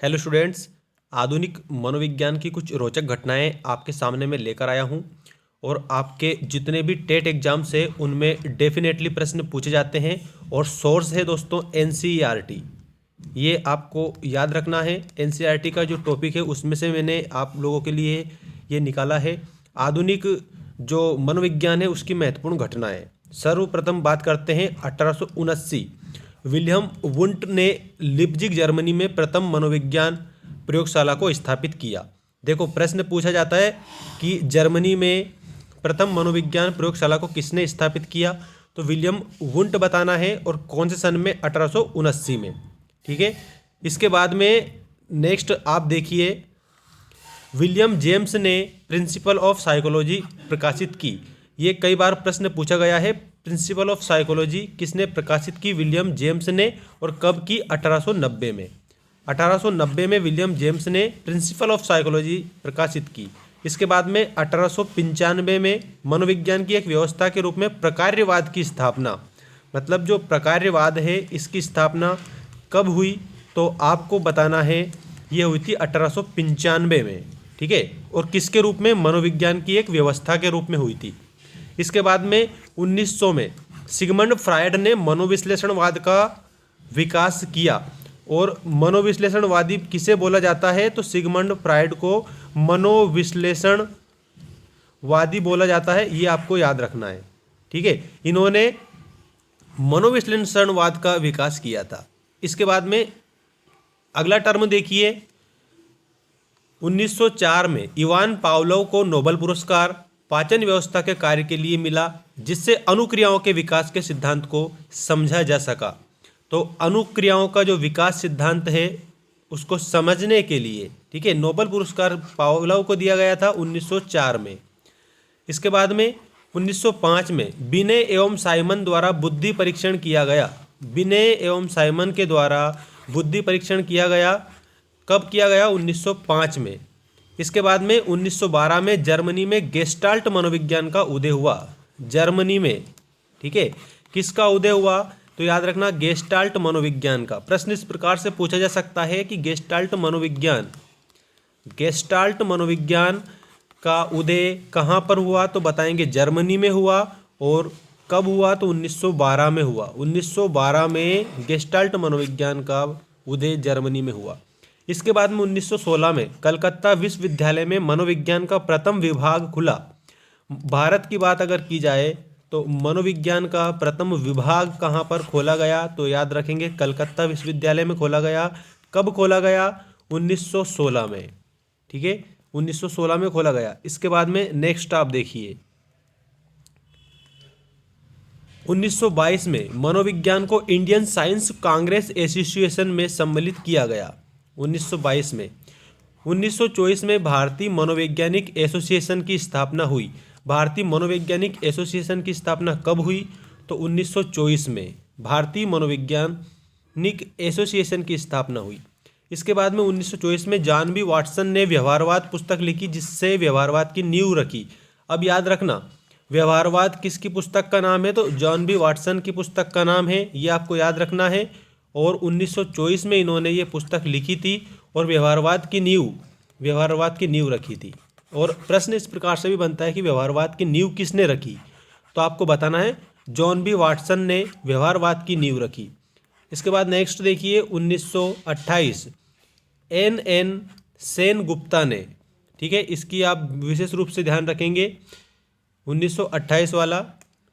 Hello students, आधुनिक मनोविज्ञान की कुछ रोचक घटनाएं आपके सामने मैं लेकर आया हूं और आपके जितने भी टेट एग्जाम्स है उनमें डेफिनेटली प्रश्न पूछे जाते हैं और सोर्स है दोस्तों एनसीईआरटी। ये आपको याद रखना है। एनसीईआरटी का जो टॉपिक है उसमें से मैंने आप लोगों के लिए ये निकाला है आधुनिक जो मनोविज्ञान है उसकी महत्वपूर्ण घटनाएं। सर्वप्रथम बात करते हैं 1879 विलियम वुंट ने लिप्जिग जर्मनी में प्रथम मनोविज्ञान प्रयोगशाला को स्थापित किया। देखो प्रश्न पूछा जाता है कि जर्मनी में प्रथम मनोविज्ञान प्रयोगशाला को किसने स्थापित किया, तो विलियम वुंट बताना है और कौन से सन में 1879 में। ठीक है, इसके बाद में नेक्स्ट आप देखिए विलियम जेम्स ने प्रिंसिपल ऑफ साइकोलॉजी प्रकाशित की। ये कई बार प्रश्न पूछा गया है। प्रिंसिपल ऑफ साइकोलॉजी किसने प्रकाशित की? विलियम जेम्स ने। और कब की? 1890 में। 1890 में विलियम जेम्स ने प्रिंसिपल ऑफ साइकोलॉजी प्रकाशित की। इसके बाद में 1895 में मनोविज्ञान की एक व्यवस्था के रूप में प्रकार्यवाद की स्थापना, मतलब जो प्रकार्यवाद है इसकी स्थापना कब हुई, तो आपको बताना है ये हुई थी 1895 में। ठीक है, और किसके रूप में? मनोविज्ञान की एक व्यवस्था के रूप में हुई थी। इसके बाद में 1900 में सिगमंड फ्रायड ने मनोविश्लेषणवाद का विकास किया। और मनोविश्लेषणवादी किसे बोला जाता है? तो सिगमंड फ्रायड को मनोविश्लेषणवादी बोला जाता है, ये आपको याद रखना है। ठीक है, इन्होंने मनोविश्लेषणवाद का विकास किया था। इसके बाद में अगला टर्म देखिए 1904 में इवान पावलोव को नोबेल पुरस्कार पाचन व्यवस्था के कार्य के लिए मिला, जिससे अनुक्रियाओं के विकास के सिद्धांत को समझा जा सका। तो अनुक्रियाओं का जो विकास सिद्धांत है उसको समझने के लिए, ठीक है, नोबेल पुरस्कार पावलोव को दिया गया था 1904 में। इसके बाद में 1905 में बिने एवं साइमन द्वारा बुद्धि परीक्षण किया गया। बिने एवं साइमन के द्वारा बुद्धि परीक्षण किया गया। कब किया गया? 1905 में। इसके बाद में 1912 में जर्मनी में गेस्टाल्ट मनोविज्ञान का उदय हुआ। जर्मनी में, ठीक है, किसका उदय हुआ? तो याद रखना गेस्टाल्ट मनोविज्ञान का। प्रश्न इस प्रकार से पूछा जा सकता है कि गेस्टाल्ट मनोविज्ञान का उदय कहाँ पर हुआ, तो बताएंगे जर्मनी में हुआ। और कब हुआ? तो 1912 में हुआ। 1912 में गेस्टाल्ट मनोविज्ञान का उदय जर्मनी में हुआ। इसके बाद में 1916 में कलकत्ता विश्वविद्यालय में मनोविज्ञान का प्रथम विभाग खुला। भारत की बात अगर की जाए तो मनोविज्ञान का प्रथम विभाग कहाँ पर खोला गया, तो याद रखेंगे कलकत्ता विश्वविद्यालय में खोला गया। कब खोला गया? 1916 में। ठीक है, 1916 में खोला गया। इसके बाद में नेक्स्ट आप देखिए 1922 में मनोविज्ञान को इंडियन साइंस कांग्रेस एसोसिएशन में सम्मिलित किया गया। 1922 में। 1924 में भारतीय मनोवैज्ञानिक एसोसिएशन की स्थापना हुई। भारतीय मनोवैज्ञानिक एसोसिएशन की स्थापना कब हुई? तो 1924 में भारतीय मनोवैज्ञानिक एसोसिएशन की स्थापना हुई। इसके बाद में 1924 में जॉन बी वाटसन ने व्यवहारवाद पुस्तक लिखी, जिससे व्यवहारवाद की नींव रखी। अब याद रखना व्यवहारवाद किसकी पुस्तक का नाम है? तो जॉन बी वाटसन की पुस्तक का नाम है, ये आपको याद रखना है। और 1924 में इन्होंने ये पुस्तक लिखी थी और व्यवहारवाद की नींव रखी थी। और प्रश्न इस प्रकार से भी बनता है कि व्यवहारवाद की नींव किसने रखी, तो आपको बताना है जॉन बी वाटसन ने व्यवहारवाद की नींव रखी। इसके बाद नेक्स्ट देखिए 1928 एन सेनगुप्ता ने, ठीक है, इसकी आप विशेष रूप से ध्यान रखेंगे 1928 वाला।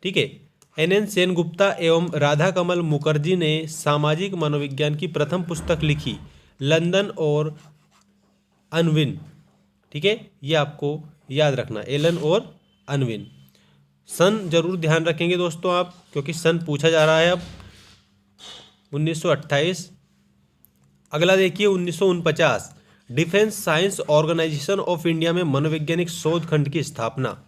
ठीक है, एन सेनगुप्ता एवं राधा कमल मुखर्जी ने सामाजिक मनोविज्ञान की प्रथम पुस्तक लिखी, लंदन और अनविन। ठीक है, ये आपको याद रखना, एलन और अनविन। सन जरूर ध्यान रखेंगे दोस्तों आप, क्योंकि सन पूछा जा रहा है अब। 1928। अगला देखिए 1949 defence science organisation of India में मनोवैज्ञानिक शोध खंड की स्थापना।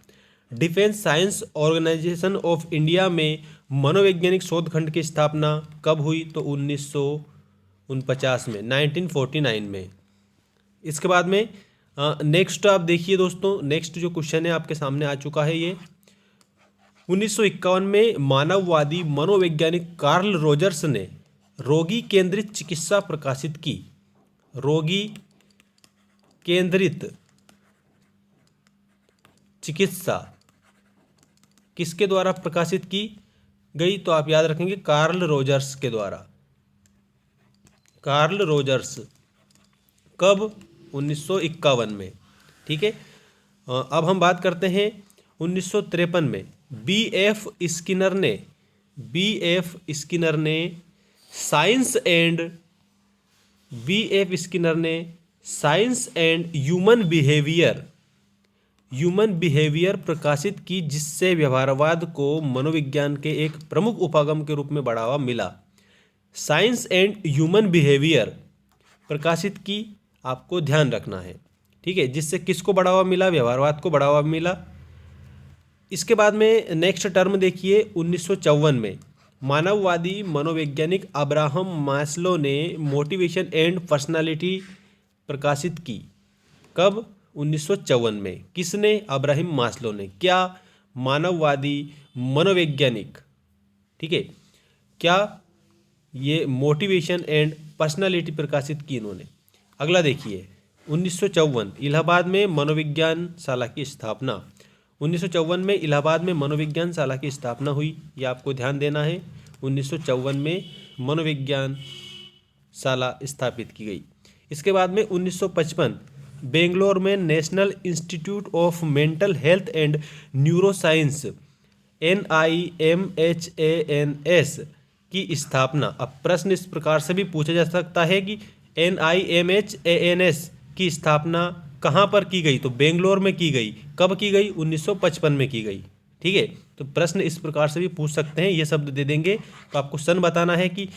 Defence science organisation of India में मनोवैज्ञानिक शोध खंड की स्थापना कब हुई? तो 1949 में, 1949 में। इसके बाद में नेक्स्ट आप देखिए दोस्तों, नेक्स्ट जो क्वेश्चन है आपके सामने आ चुका है ये 1951 में मानववादी मनोवैज्ञानिक कार्ल रोजर्स ने रोगी केंद्रित चिकित्सा प्रकाशित की। रोगी केंद्रित चिकित्सा किसके द्वारा प्रकाशित की गई? तो आप याद रखेंगे कार्ल रोजर्स के द्वारा। कार्ल रोजर्स कब? 1951 में। ठीक है। अब हम बात करते हैं 1953 में बी.एफ. स्किनर ने साइंस एंड ह्यूमन बिहेवियर प्रकाशित की, जिससे व्यवहारवाद को मनोविज्ञान के एक प्रमुख उपागम के रूप में बढ़ावा मिला। साइंस एंड ह्यूमन बिहेवियर प्रकाशित की, आपको ध्यान रखना है। ठीक है, जिससे किसको बढ़ावा मिला? व्यवहारवाद को बढ़ावा मिला। इसके बाद में नेक्स्ट टर्म देखिए 1954 में मानववादी मनोवैज्ञानिक अब्राहम मास्लो ने मोटिवेशन एंड पर्सनालिटी प्रकाशित की। कब? 1954 में। किसने? अब्राहम मास्लो ने। क्या? मानववादी मनोवैज्ञानिक। ठीक है, क्या ये मोटिवेशन एंड पर्सनालिटी प्रकाशित की इन्होंने। अगला देखिए 1954 इलाहाबाद में मनोविज्ञान शाला की स्थापना। 1954 में इलाहाबाद में मनोविज्ञान शाला की स्थापना हुई, ये आपको ध्यान देना है। 1954 में मनोविज्ञान शाला स्थापित की गई। इसके बाद में 1955 बेंगलोर में national institute of mental health and neuroscience NIMHANS की स्थापना। अब प्रश्न इस प्रकार से भी पूछा जा सकता है कि NIMHANS की स्थापना कहाँ पर की गई? तो बेंगलोर में की गई। कब की गई? 1955 में की गई। ठीक है, तो प्रश्न इस प्रकार से भी पूछ सकते हैं, ये शब्द दे देंगे तो आपको सन बताना है कि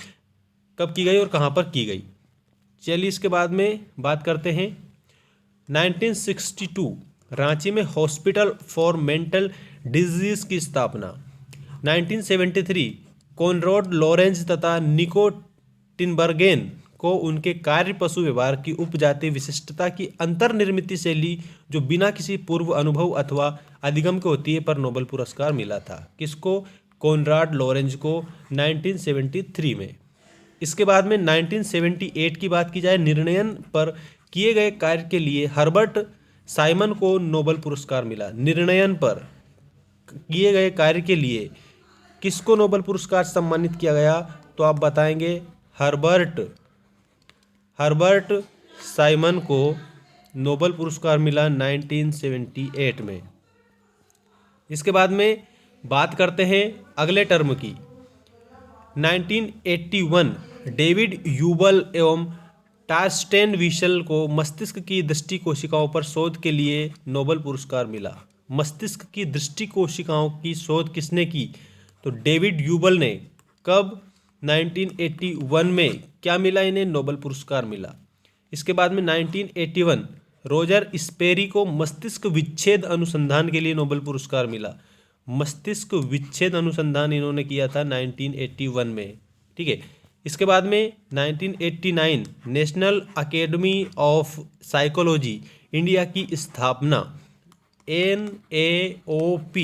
कब की गई और कहाँ पर की गई। चलिए इसके बाद में बात करते हैं 1962 रांची में हॉस्पिटल फॉर मेंटल डिजीज की स्थापना। 1973 कॉनराड लॉरेंज तथा निको टिनबर्गेन को उनके कार्य पशु व्यवहार की उपजाति विशिष्टता की अंतर्निर्मित शैली जो बिना किसी पूर्व अनुभव अथवा अधिगम के होती है पर नोबेल पुरस्कार मिला था। किसको? कॉनराड लॉरेंज को 1973 में। इसके बाद में 1978 की बात की जाए, निर्णयन पर किए गए कार्य के लिए हर्बर्ट साइमन को नोबेल पुरस्कार मिला। निर्णयन पर किए गए कार्य के लिए किसको नोबेल पुरस्कार सम्मानित किया गया? तो आप बताएंगे हर्बर्ट साइमन को नोबेल पुरस्कार मिला 1978 में। इसके बाद में बात करते हैं अगले टर्म की 1981 डेविड ह्यूबल एवं टार्स्टेन विशल को मस्तिष्क की दृष्टि कोशिकाओं पर शोध के लिए नोबेल पुरस्कार मिला। मस्तिष्क की दृष्टि कोशिकाओं की शोध किसने की? तो डेविड ह्यूबल ने। कब? 1981 में। क्या मिला इन्हें? नोबेल पुरस्कार मिला। इसके बाद में 1981 रोजर स्पेरी को मस्तिष्क विच्छेद अनुसंधान के लिए नोबेल पुरस्कार मिला। मस्तिष्क विच्छेद अनुसंधान इन्होंने किया था 1981 में। ठीक है, इसके बाद में 1989 national academy of psychology India की स्थापना। NAOP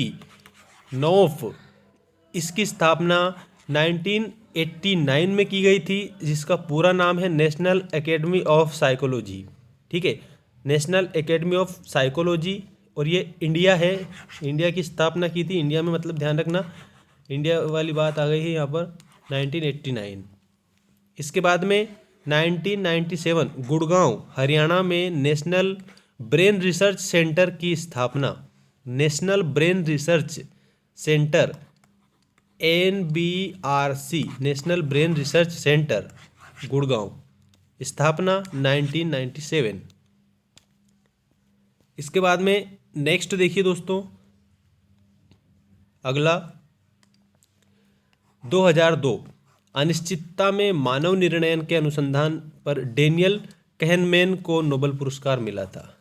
इसकी स्थापना 1989 में की गई थी, जिसका पूरा नाम है नेशनल एकेडमी ऑफ साइकोलॉजी। ठीक है, नेशनल एकेडमी ऑफ साइकोलॉजी, और ये इंडिया है। इंडिया की स्थापना की थी, इंडिया में मतलब ध्यान रखना, इंडिया वाली बात आ गई है यहाँ पर 1989। इसके बाद में 1997 गुड़गांव हरियाणा में नेशनल ब्रेन रिसर्च सेंटर की स्थापना। National brain research centre NBRC national brain research centre Gurgaon, स्थापना 1997। इसके बाद में नेक्स्ट देखिए दोस्तों, अगला 2002 अनिश्चितता में मानव निर्णयन के अनुसंधान पर डेनियल कहनमैन को नोबेल पुरस्कार मिला था।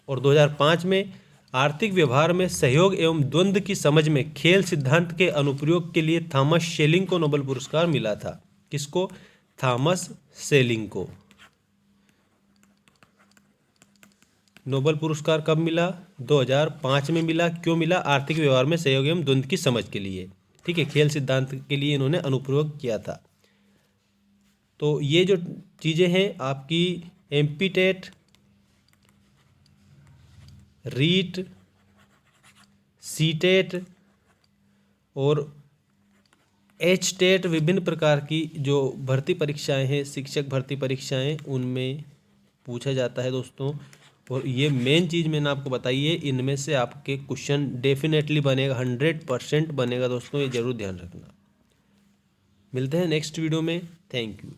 और 2005 में आर्थिक व्यवहार में सहयोग एवं द्वंद्व की समझ में खेल सिद्धांत के अनुप्रयोग के लिए थॉमस शेलिंग को नोबेल पुरस्कार मिला था। किसको? थॉमस शेलिंग को। नोबेल पुरस्कार कब मिला? 2005 में मिला। क्यों मिला? आर्थिक व्यवहार में सहयोग एवं द्वंद्व की समझ के लिए। ठीक है, खेल सिद्धांत के लिए इन्होंने अनुप्रयोग किया था। तो ये जो चीज़ें हैं आपकी MP TET, REET, C TET और एच टेट, विभिन्न प्रकार की जो भर्ती परीक्षाएं हैं, शिक्षक भर्ती परीक्षाएं, उनमें पूछा जाता है दोस्तों। और ये मेन चीज़ मैंने आपको बताई है, इनमें से आपके क्वेश्चन डेफिनेटली बनेगा, 100% बनेगा दोस्तों, ये जरूर ध्यान रखना। मिलते हैं नेक्स्ट वीडियो में। Thank you.